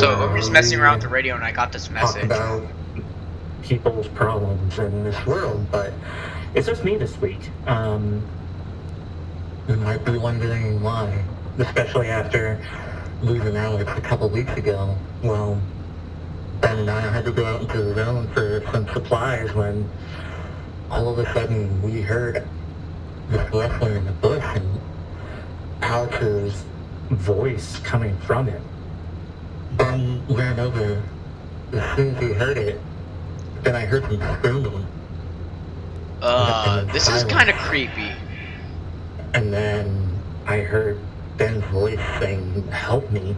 So we were just messing around with the radio, and I got this talk message. about people's problems in this world, but it's just me this week. You might be wondering why, especially after losing Alex a couple weeks ago. Well, Ben and I had to go out into the zone for some supplies when all of a sudden we heard this rustling in the bush and Alex's voice coming from it. Ben ran over as soon as he heard it. Then I heard him screaming. This is kind of creepy. And then I heard Ben's voice saying, "Help me."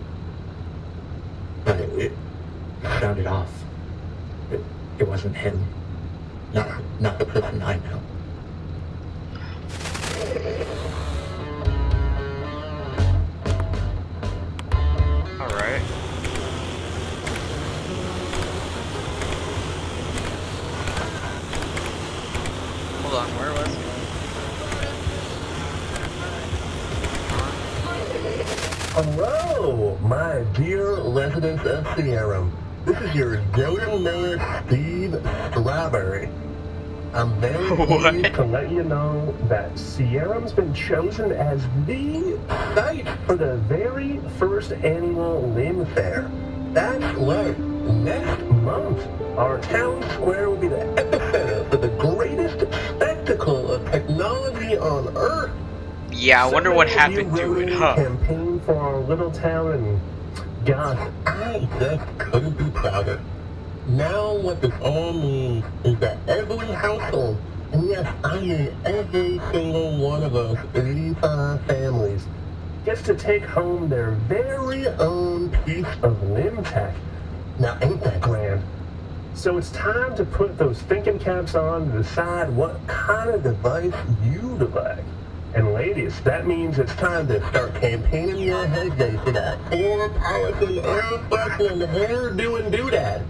But it sounded off. It wasn't him. Not the person I know. Alright. Hold on, where was it? Hello, my dear residents of Sierra. This is your Yoda Mayor Steve Strawberry. I'm very pleased to let you know that Sierra's been chosen as the site for the very first annual Limb Fair. That's right. Next month, our town square will be the epicenter for the greatest spectacle of technology on Earth. Yeah, I wonder what happened to it, huh? Campaign for our little town, and gosh, I just couldn't be prouder. Now what this all means is that every household, and yes, I mean every single one of us 85 families, gets to take home their very own piece of limb tech. Now ain't that grand? So it's time to put those thinking caps on to decide what kind of device you'd like. And ladies, that means it's time to start campaigning your heyday for that poor-polishing, air-freshening, hair-doing doodad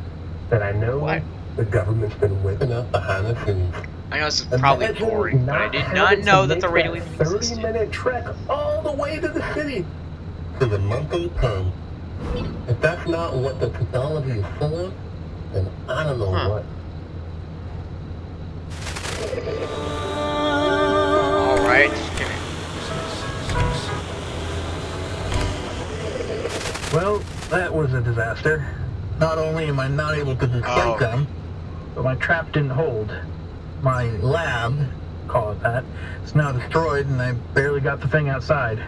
that I know the government's been whipping up behind the scenes. I know this is probably boring, but I did not know that the radio even existed. 30-minute trek all the way to the city for the monthly pay. If that's not what the technology is full of, then I don't know what. Alright. Well, that was a disaster. Not only am I not able to display them, but my trap didn't hold. My lab, call it that, is now destroyed, and I barely got the thing outside.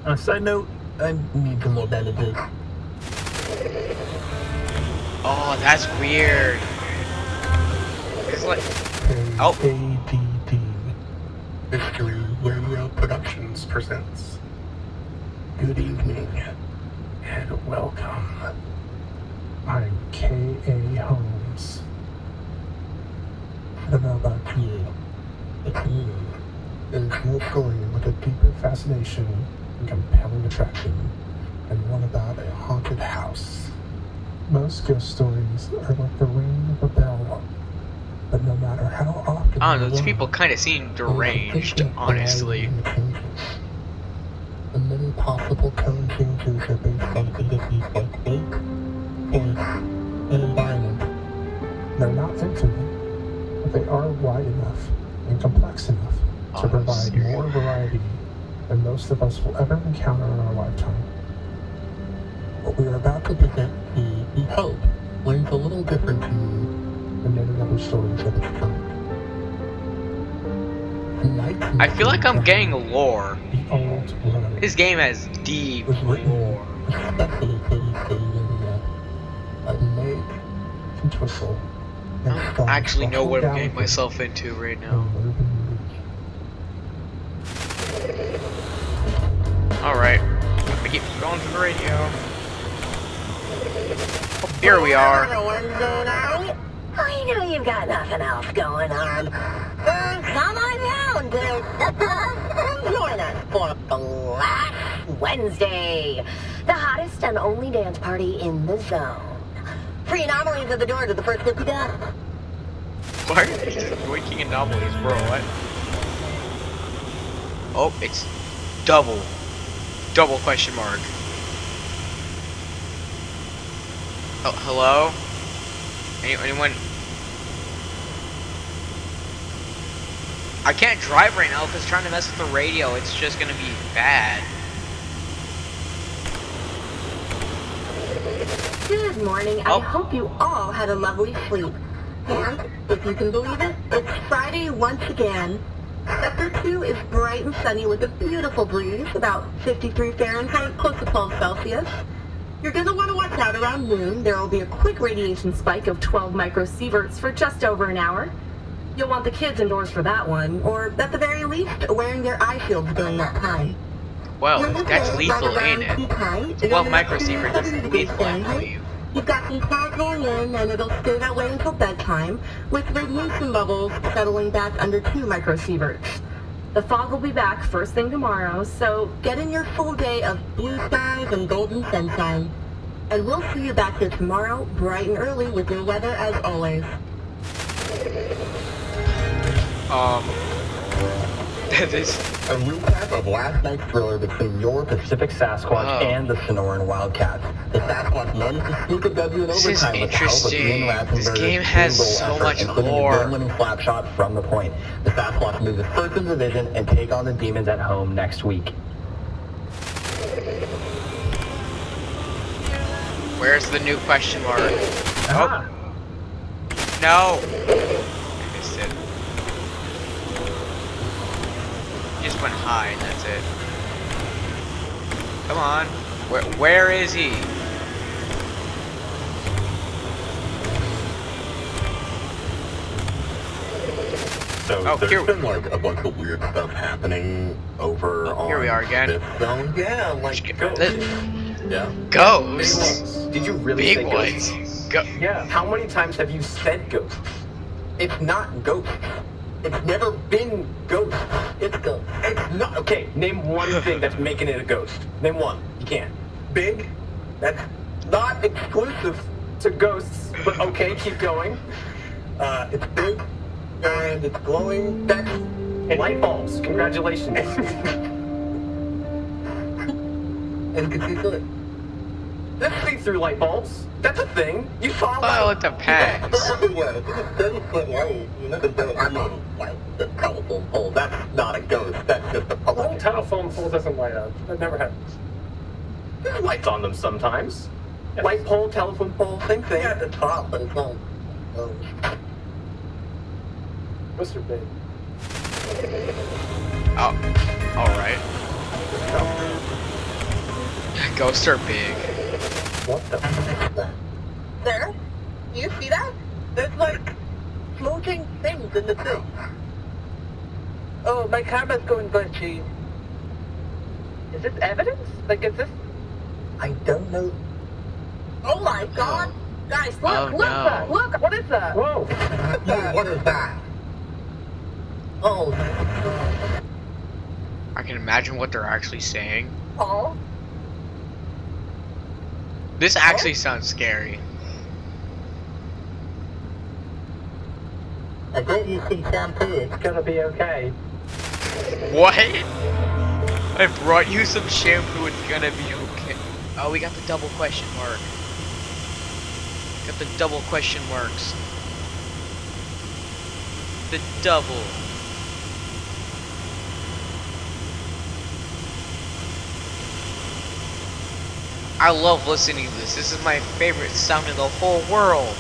On a side note, I need some more bandages. Oh, that's weird. It's like... Oh. ADD. Mystery Radio Productions presents. Good evening, and welcome. I'm K.A. Holmes. I don't know about you, but to me, there's no story with a deeper fascination and compelling attraction than one about a haunted house. Most ghost stories are like the ring of a bell, but no matter how often I don't know, these people kind of seem deranged, honestly. The many possible code changes are based on conditions like ink, force, and environment. They're not infinite, but they are wide enough and complex enough to provide more variety than most of us will ever encounter in our lifetime. What we are about to present to you, we hope, rings a little different to you than many other stories of its kind. I feel like I'm getting lore. The old road This game has deep was written lore. especially for the area of Meg and Twistle. I don't actually know what I'm getting myself into right now. Alright, I keep going to the radio. Oh, here we are. I know you've got nothing else going on. Come on down to join us for Black Wednesday, the hottest and only dance party in the zone. Free anomalies at the door to the first 50 done. Why are they just waking anomalies, bro? What? Oh, it's double question mark. Oh, hello? Anyone? I can't drive right now because trying to mess with the radio, it's just gonna be bad. Good morning. I hope you all had a lovely sleep. And, if you can believe it, it's Friday once again. Sector 2 is bright and sunny with a beautiful breeze, about 53 Fahrenheit, close to 12 Celsius. You're going to want to watch out around noon. There will be a quick radiation spike of 12 microsieverts for just over an hour. You'll want the kids indoors for that one, or at the very least, wearing their eye shields during that time. Well, that's lethal, ain't it? 12 microsieverts is lethal, I believe. You've got some cloud going in, and it'll stay that way until bedtime, with radiation levels settling back under 2 microsieverts. The fog will be back first thing tomorrow, so get in your full day of blue skies and golden sunshine. And we'll see you back here tomorrow, bright and early, with your weather as always. This... A recap of last night's thriller between your Pacific Sasquatch and the Sonoran Wildcats. The Sasquatch managed to sneak a W in overtime with the help of Ian Ratzenberger's This game has so much lore. a game-winning slap shot from the point. The Sasquatch moves first in the division and take on the Demons at home next week. Where's the new question mark? Ah. Oh. No! I missed it. Just went high and that's it. Come on. Where is he? So there's been like a bunch of weird stuff happening over on here we are again. This zone. Yeah, like yeah. Ghosts. Did you really Big say ones. ghosts? Yeah. How many times have you said ghosts? It's not ghosts. It's never been ghosts. It's ghosts. It's not. Okay, name one thing that's making it a ghost. Name one. You can't. Big? That's not exclusive to ghosts, but okay, keep going. It's big, and it's glowing. That's light bulbs. Congratulations. And you can see through it. Let's see through light bulbs. That's a thing. You saw Oh, it depends. Everywhere. 30-foot light. You know, I mean, like the telephone pole. That's not a ghost. That's just a The whole public. telephone pole doesn't light up. That never happens. There's lights on them sometimes. Light pole, telephone pole, same thing. At the top, but it's not. Mr. Big. Oh, alright. Ghosts are big. What the f is that? There? You see that? There's like floating things in the thing. Oh, my camera's going glitchy. Is this evidence? Like, is this... I don't know. Oh my god! Guys, look, Oh, look, no. look! What is that? Whoa! What is that? Oh. I can imagine what they're actually saying. Paul? This actually sounds scary. I bet you see shampoo. It's gonna be okay. What? I brought you some shampoo, it's gonna be okay. Oh, we got the double question mark. Got the double question marks. The double. I love listening to this. This is my favorite sound in the whole world.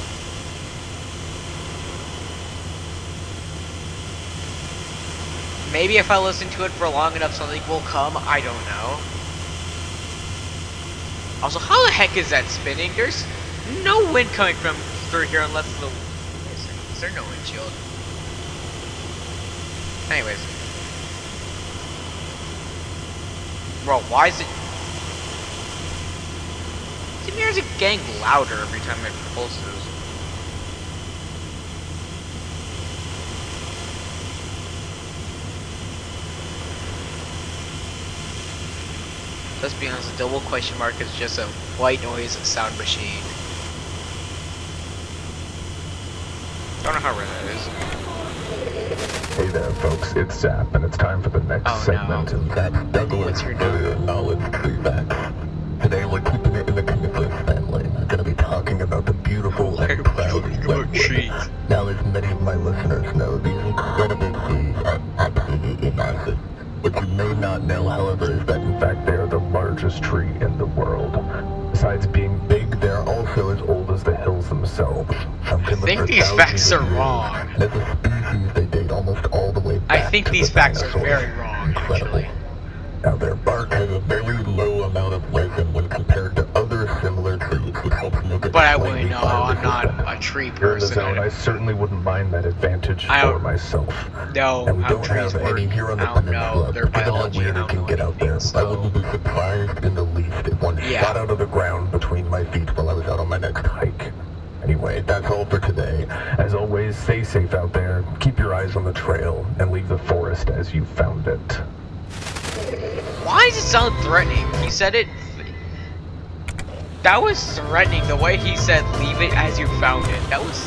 Maybe if I listen to it for long enough, something will come. I don't know. Also, how the heck is that spinning? There's no wind coming from through here unless the... Is there no windshield? Anyways. Bro, why is it... The music getting louder every time it pulses. Let's be honest, a double question mark is just a white noise sound machine. Don't know how rare that is. Hey there, folks. It's Zap, and it's time for the next segment. What's your name? Knowledge feedback. Today we're keeping it in the Kniffler family. We're gonna be talking about beautiful Why are and we proud talking about redwood. trees? Now, as many of my listeners know, these incredible trees are absolutely massive. What you may not know, however, is that in fact they are the largest tree in the world. Besides being big, they are also as old as the hills themselves. Some can live think for these facts thousands of are years, wrong. and as a species, they date almost all the way I back think to these the facts are dinosaurs. very wrong, Incredible. actually. Now, their bark has a very low amount of resin when compared to other similar trees, which helps make it But I slightly wouldn't know how I'm not fire-resistant. a tree You're in the person. zone. I certainly wouldn't mind that advantage I for don't myself. know And we how don't trees have work. any here on the I don't know peninsula, their but given how biology. weird I it don't can know get out anything, there, I so... wouldn't be surprised in the least if one Yeah. shot out of the ground between my feet while I was out on my next hike. Anyway, that's all for today. As always, stay safe out there, keep your eyes on the trail, and leave the forest as you found it. Why does it sound threatening? He said it... That was threatening. The way he said, leave it as you found it. That was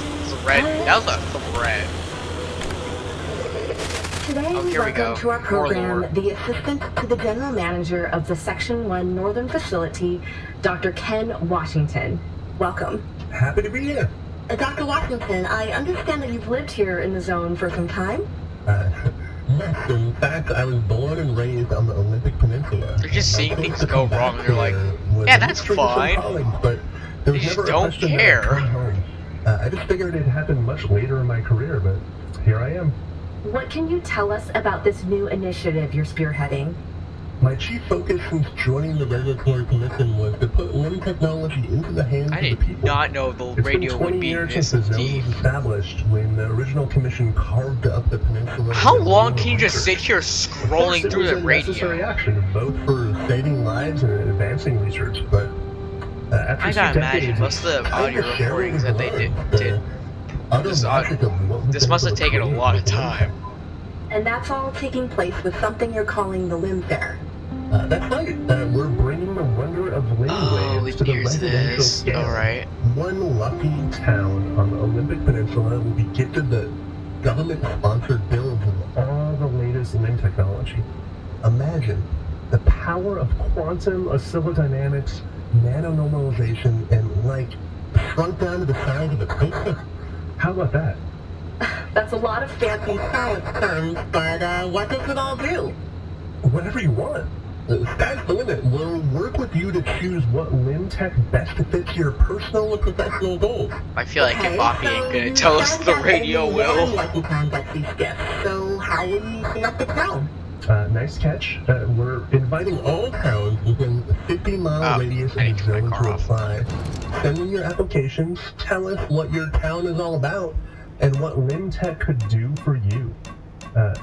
threat. That was a threat. Today, Oh, here we go. welcome to our More program, lore. the assistant to the general manager of the Section 1 Northern Facility, Dr. Ken Washington. Welcome. Happy to be here. Dr. Washington, I understand that you've lived here in the zone for some time. Yes, in fact, I was born and raised on the Olympic Peninsula. They're just seeing My things choice to go come back wrong, and they're like, here was yeah, a that's mixture of some fine. colleagues, but there was They just never a don't question that I'd care. come home. I just figured it happened much later in my career, but here I am. What can you tell us about this new initiative you're spearheading? My chief focus since joining the regulatory commission was to put limb technology into the hands I of the did people. not know the It's radio been 20 would be years this since the zone deep. was established when the original commission carved up the peninsula. How into long rural can you just research. sit here Of course, scrolling it through was the a necessary radio? action, both for saving lives and advancing research, but after I 2 gotta decades, imagine most of the it's audio time to share recordings what that they we've did. learned. The utter This magic of what we've This been must have able to taken a create lot of with limb time. And that's all taking place with something you're calling the Limb Fair. That's right. We're bringing the wonder of limb Oh, waves to the here's residential this. scale. Alright. One lucky town on the Olympic Peninsula will be gifted the government-sponsored builds of all the latest limb technology. Imagine the power of quantum oscillodynamics, nanonormalization, and, like, shrunk down to the size of a pizza. How about that? That's a lot of fancy science terms, but what does it all do? Whatever you want. The sky's the limit. We'll work with you to choose what limb tech best fits your personal and professional goals. I feel like if Okay, Poppy so ain't gonna you tell us guys the got radio only will. one lucky time gets these gifts, so how will you select the town? Nice catch. We're inviting all towns within a 50-mile radius I of need the to turn zone my to car off. apply. Send in your applications, tell us what your town is all about, and what limb tech could do for you.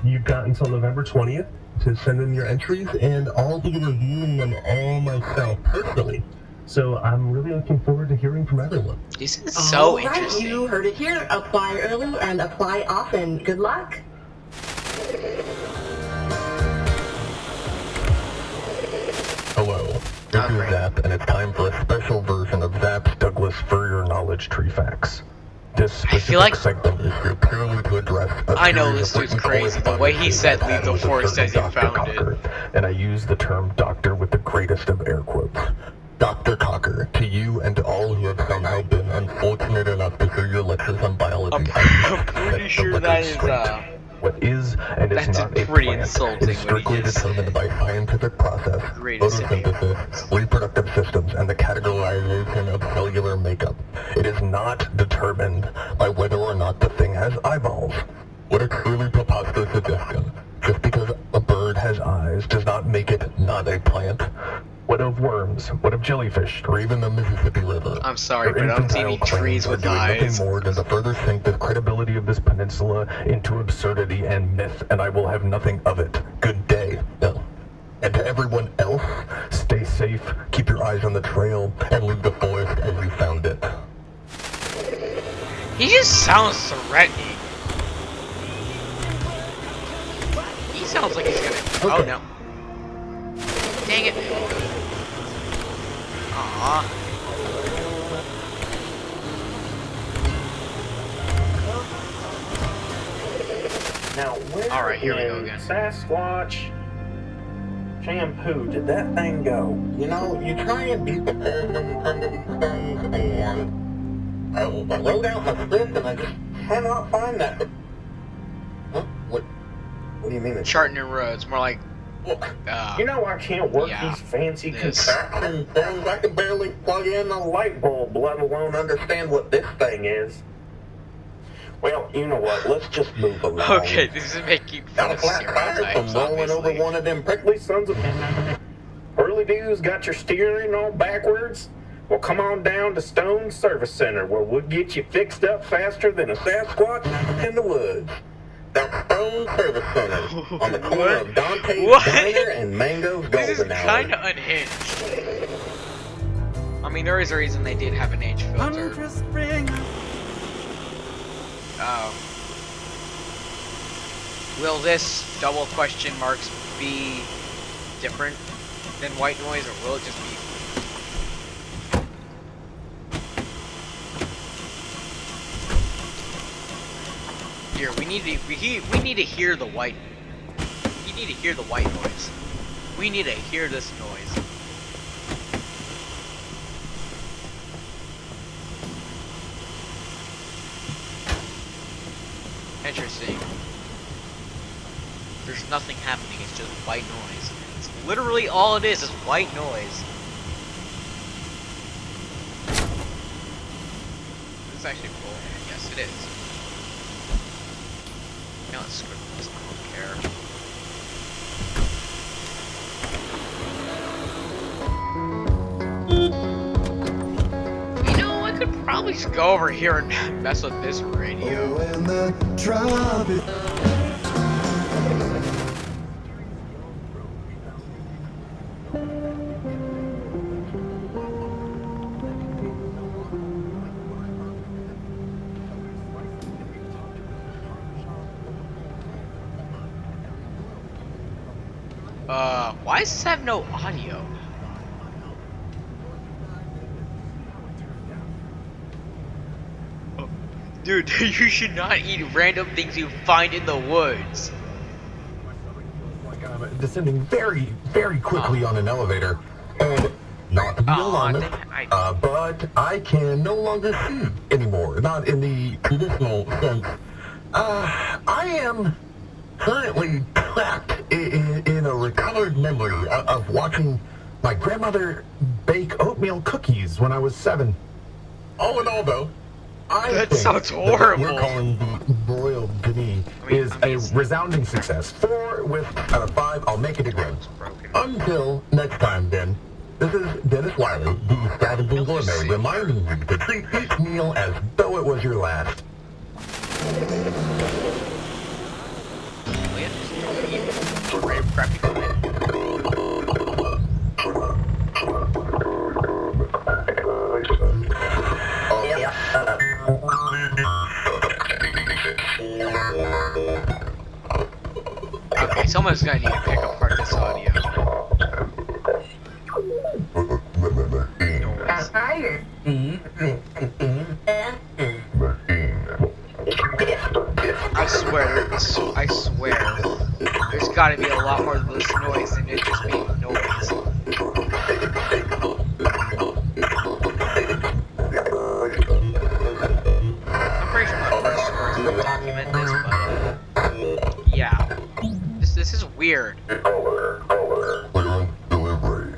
You've got until November 20th to send in your entries, and I'll be reviewing them all myself personally. So I'm really looking forward to hearing from everyone. This is so All right, interesting. you heard it here. Apply early and apply often. Good luck. Hello, this is Zap, and it's time for a special version of Zap's Douglas Furrier Knowledge Tree Facts. This specific like- segment is here purely to address a I know series this of dude's written crazy. The way he correspondence said I've leave had the with a forest certain as you Dr. found it. Cocker, and I use the term doctor with the greatest of air quotes. Dr. Cocker, to you and to all who have somehow been unfortunate enough to hear your lectures on biology, I'm pretty sure that is, what is and is that's not a a pretty plant insulting is when strictly he just- determined by scientific process, Greatest photosynthesis, reproductive systems, and the categorization of cellular makeup. It is not determined by whether or not the thing has eyeballs. What a truly preposterous suggestion. Just because a bird has eyes does not make it not a plant. What of worms? What of jellyfish? Or even the Mississippi River? I'm sorry, Your but I'm infantile seeing trees claims are with doing eyes. nothing more than to further sink the credibility of this peninsula into absurdity and myth, and I will have nothing of it. Good day. No. And to everyone else, stay safe, keep your eyes on the trail, and leave the forest as you found it. He just sounds threatening. He sounds like he's gonna. Okay. Oh no. Dang it. Aww. Now, where All right, here we go in again. Sasquatch shampoo did that thing go? You know, you try and beat the person and I wrote out my script and I just cannot find that. Huh? What do you mean? It's Charting your roads, more like. You know I can't work Yeah, these fancy this. contraptions things. I can barely plug in a light bulb, let alone understand what this thing is. Well, you know what? Let's just move along. Okay, this is making fun Got a of flat tire stereotypes, from rolling over obviously. one of them prickly sons of... Early dudes got your steering all backwards? Well, come on down to Stone Service Center, where we'll get you fixed up faster than a Sasquatch in the woods. That's Stone Service Center on the corner of Dante's What? Diner and Mango's This is Golden Hour. kind of unhinged. I mean, there is a reason they did have an age filter. Will this double question marks be different than white noise, or will it just be? Here, we need to hear the white. We need to hear the white noise. We need to hear this noise. Interesting. There's nothing happening, it's just white noise. It's literally all it is white noise. This is actually cool. Yes, it is. Now let's script this, I don't care. You know, I could probably just go over here and mess with this radio. Why does this have no audio? Oh, dude, you should not eat random things you find in the woods. Like I'm descending very, very quickly on an elevator. And not to be alarmist, I- but I can no longer see anymore. Not in the traditional sense. I am currently trapped in a recovered memory of watching my grandmother bake oatmeal cookies when I was 7. All in all, though, I That think sounds that what horrible. we're calling the broiled goodie Is a resounding success. 4 with out of 5. I'll make it again. Broken. Until next time, then. This is Dennis Wiley, the Scavenging Gourmet, reminding you to treat each meal as though it was your last. Crappy comment. Okay, someone's gonna need to pick apart this audio. Noise. I swear, there's gotta be a lot more to this noise than it just being noise. I'm pretty sure my first story is gonna document this, but yeah, this is weird. Clearance delivery.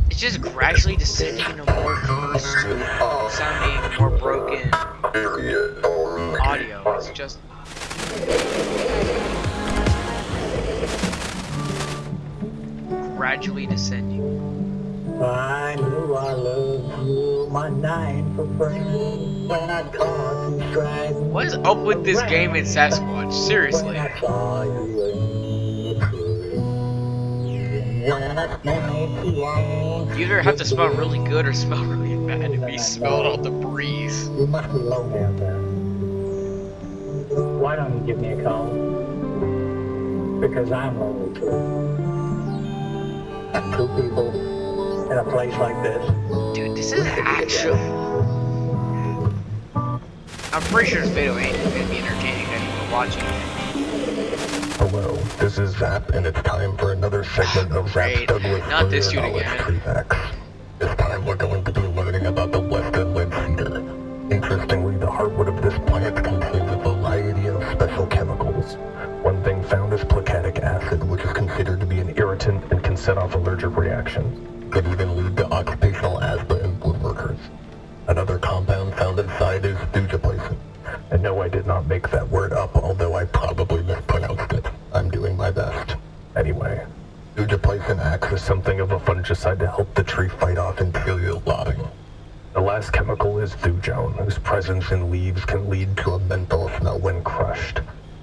It's just gradually descending into more cursed, sounding, more broken audio. It's just. Gradually descending. I knew I loved you, my night for friends, when I caught you driving. What is up with this game in Sasquatch? Seriously. When I saw you when I spent too long. You either have to smell really good or smell really bad to be smelled out the breeze. You must be lonely out there. Why don't you give me a call? Because I'm lonely too. Two people in a place like this. Dude, this is actually. I'm pretty sure this video ain't gonna be entertaining to anyone watching it. A Hello, this is Zap, and it's time for another segment of Zap's Great. Douglas Not this Further dude Knowledge again. Tree Facts. This time we're going to be learning about the western lid cedar. Interestingly, the heartwood of this plant contains a variety of special chemicals. One thing found is plicatic acid, which is considered to be an irritant and can set off allergic reactions. Could even lead to occupational asthma in woodworkers. Another compound found inside is thujaplacin. And no, I did not make that word up, although I probably mispronounced it. I'm doing my best. Anyway, thujaplacin acts as something of a fungicide to help the tree fight off imperial rotting. The last chemical is thujone, whose presence in leaves can lead to a menthol smell when crushed.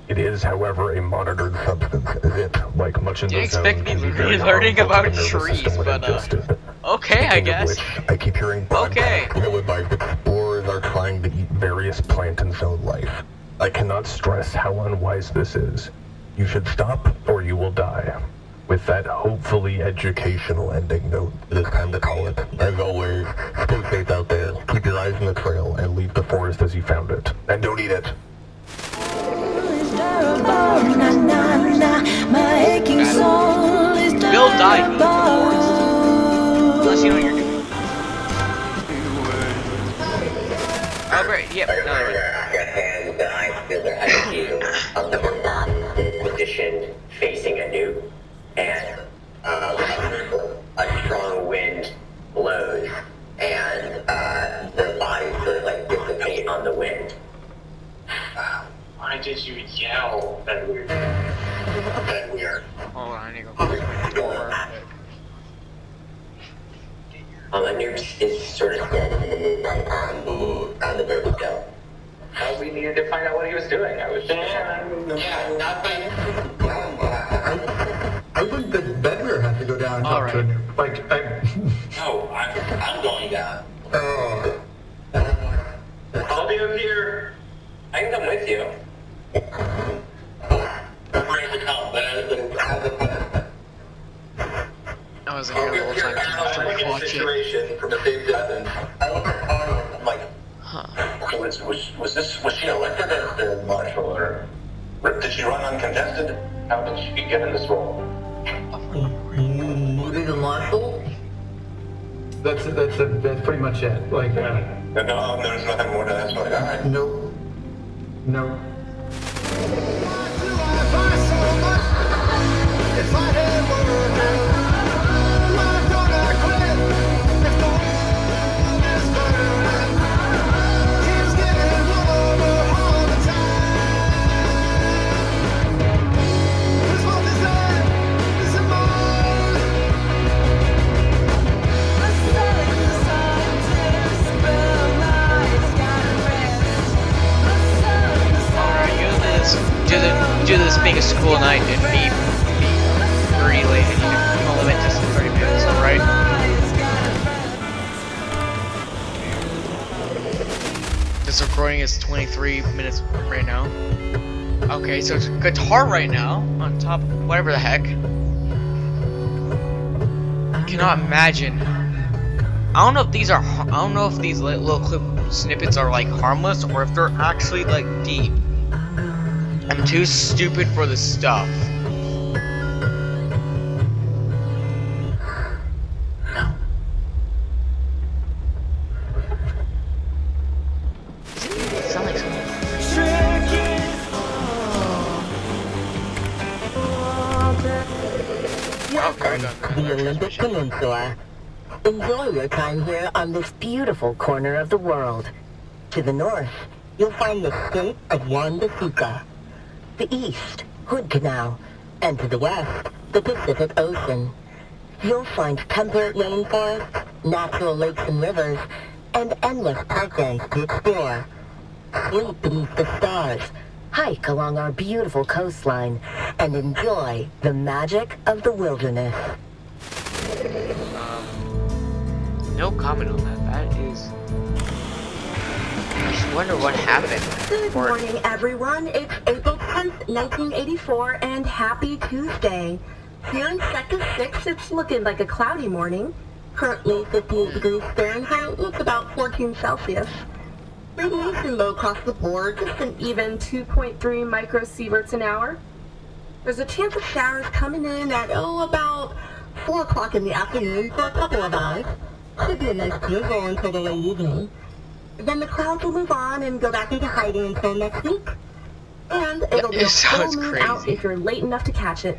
It is, however, a monitored substance, as it, like much in the Didn't zone, expect me can be to very be learning harmful to about the nervous trees, system when but, ingested. okay, I Speaking of guess. which, I keep hearing Okay. broadcasts ill-advised explorers are trying to eat various plant and zone life. I cannot stress how unwise this is. You should stop, or you will die. With that hopefully educational ending note, it is time to call it. As always, stay safe out there, keep your eyes on the trail, and leave the forest as you found it. And don't eat it. Bill died in the forest. Unless you know what you're doing. Oh great, yep, another one. And I feel the attitude of the position facing a new and a strong wind blows and their bodies sort of like dissipate on the wind. Why did you yell that weird? That weird. Hold on, I need to go close my door. The news is sort of dead on the river go. We needed to find out what he was doing. I was nothing. I think that Bedler has to go down and talk to him. No, I'm going down. I'll be up here. I can come with you. I'm ready to come, but I was here the whole time trying to watch it. from a big distance. I look at Arnold, I'm like, Huh. was she elected as the marshal, or did she run uncontested? How did she get in this role? Moving the marshal? That's pretty much it. No, there's nothing more to that story. All right. No. Due to this being a school night and me pretty late, I need to limit this to 30 minutes, alright? This recording is 23 minutes right now. Okay, so it's a guitar right now, on top of whatever the heck. I cannot imagine. I don't know if these little clip snippets are like harmless or if they're actually like deep. I'm too stupid for this stuff. No. Does it sound like something? Welcome to the Olympic Peninsula. Enjoy your time here on this beautiful corner of the world. To the north, you'll find the state of Juan de Fuca. The east, Hood Canal, and to the west, the Pacific Ocean. You'll find temperate rainforests, natural lakes and rivers, and endless parklands to explore. Sleep beneath the stars, hike along our beautiful coastline, and enjoy the magic of the wilderness. No comment on that. That is... I just wonder what happened. Good morning, everyone. It's April 10th, 1984, and happy Tuesday. Here in Sector 6, it's looking like a cloudy morning. Currently 58 degrees Fahrenheit, looks about 14 Celsius. Radiation low across the board, just an even 2.3 microsieverts an hour. There's a chance of showers coming in at, about 4 o'clock in the afternoon for a couple of hours. Should be a nice drizzle until the late evening. Then the clouds will move on and go back into hiding until next week. And it'll be a full moon out if you're late enough to catch it.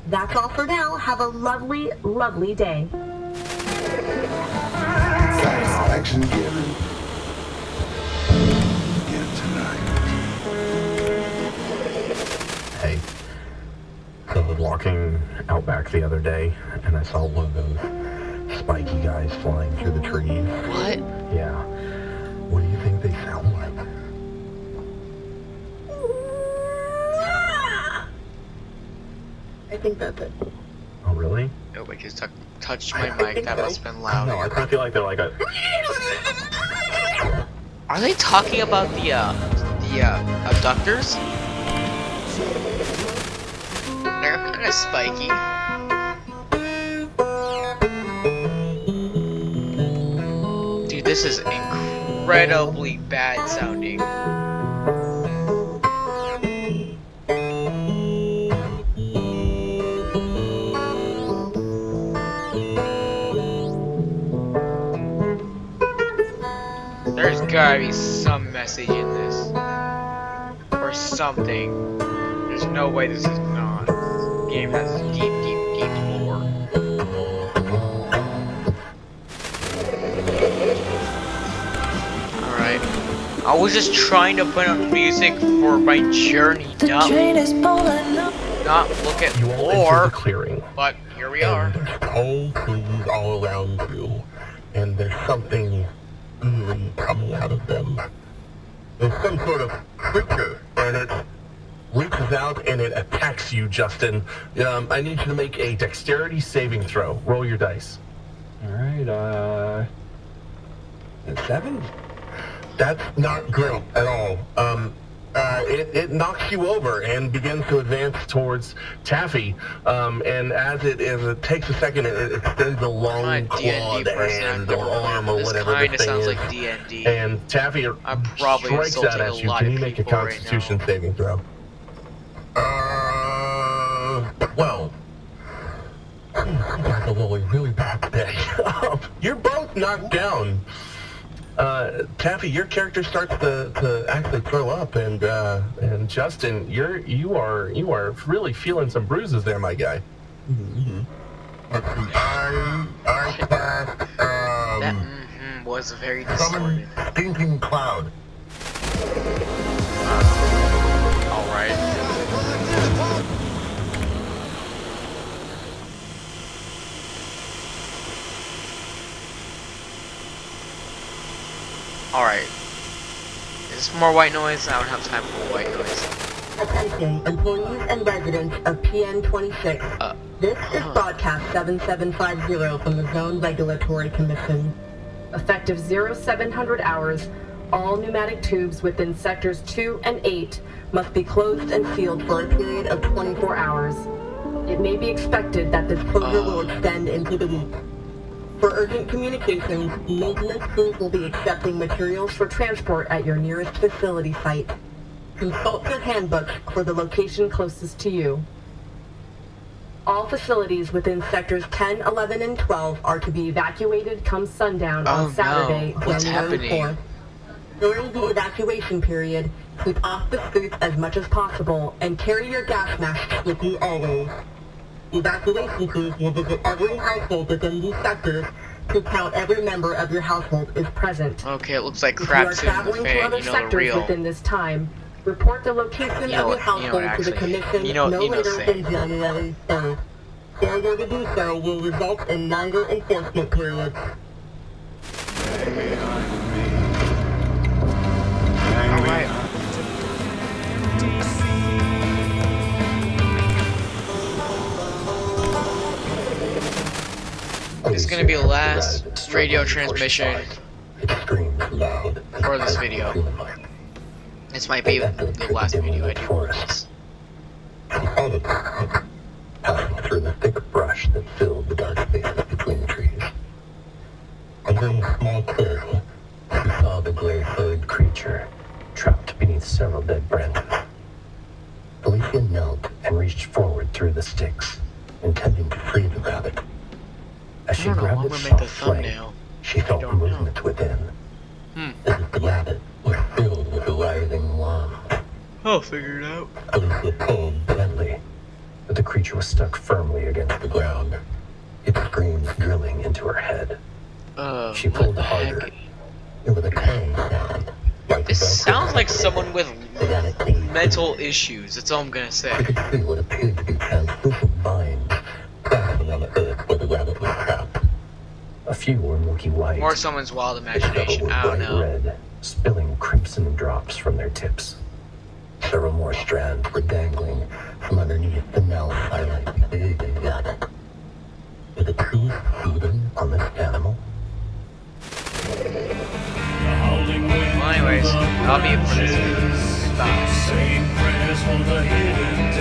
That's all for now. Have a lovely, lovely day. Satisfaction given. Again tonight. Hey. So I was walking out back the other day, and I saw one of those spiky guys flying through the trees. What? Yeah. What do you think they sound like? I think that's it. Oh, really? Nobody just touched my mic. That must have been loud. No, I kind of feel like they're like a... Are they talking about the abductors? They're kind of spiky. Dude, this is incredibly bad sounding. There's gotta be some message in this. Or something. There's no way this is not. This game has deep, deep, deep lore. Alright. I was just trying to put on music for my journey, not look at You all enter lore, the clearing. but here we are. And there's tall trees all around you, and there's something ooey coming out of them. There's some sort of creature, and it reaches out and it attacks you, Justin. I need you to make a dexterity saving throw. Roll your dice. Alright, 7? That's not great at all. It knocks you over and begins to advance towards Taffy. And as it takes a second, it extends a long I'm a D&D clawed person, hand or arm or this whatever kinda the thing sounds is. like D&D. And Taffy I'm probably strikes out insulting at a you. lot Can of you make a people right Constitution now. saving throw? Well. You guys are really bad today. You're both knocked down. Taffy, your character starts to actually throw up, and Justin, you are really feeling some bruises there, my guy. Let's see. I cast That was very summon distorted. stinking cloud. Alright. Alright. Is this more white noise? I don't have time for white noise. Attention, employees and residents of PN 26. This is broadcast 7750 from the Zone Regulatory Commission. Effective 0700 hours, all pneumatic tubes within sectors 2 and 8 must be closed and sealed for a period of 24 hours. It may be expected that this closure will extend into the week. For urgent communications, maintenance crews will be accepting materials for transport at your nearest facility site. Consult your handbook for the location closest to you. All facilities within sectors 10, 11, and 12 are to be evacuated come sundown on Saturday, What's January happening? 4th. During the evacuation period, keep off the streets as much as possible and carry your gas masks with you always. Evacuation crews will visit every household within these sectors to count every member of your household is present. Okay, it looks like If you are crap's in the traveling to fan. other You know the sectors real. within this time, report the location You know of your what- household to the actually, Commission you know no later Sam. than January 3rd. Failure to do so will result in longer enforcement periods. Alright. This is gonna be the last radio transmission It screams loud. for this video. This might be the last video I do for this. All the time, hiding through the thick brush that filled the dark spaces between the trees. Entering a small clearing, we saw the gray-furred creature trapped beneath several dead branches. Police skin knelt and reached forward through the sticks, intending to free the rabbit. As she I don't know, grabbed I'm its gonna make the soft flank, thumbnail. she felt don't know. movement within. As if the rabbit was filled with a writhing worm. I'll figure it out. Alicia pulled gently, but the creature was stuck firmly against the ground, its screams drilling into her head. She What pulled the harder. heck? It was a clang sound. Like This the sounds like someone with the rabbit teeth. mental issues. That's all I'm gonna She say. could see what appeared to be translucent vines crashing on the earth where the rabbit was trapped. A few were milky white. Or someone's wild The several imagination. were I don't bright know. red, spilling crimson drops from their tips. Several more strands were dangling from underneath the now silent baby rabbit. Were the truth feeding on this animal? Well, anyways, I'll be it for this video. Bye. Saying prayers for the hidden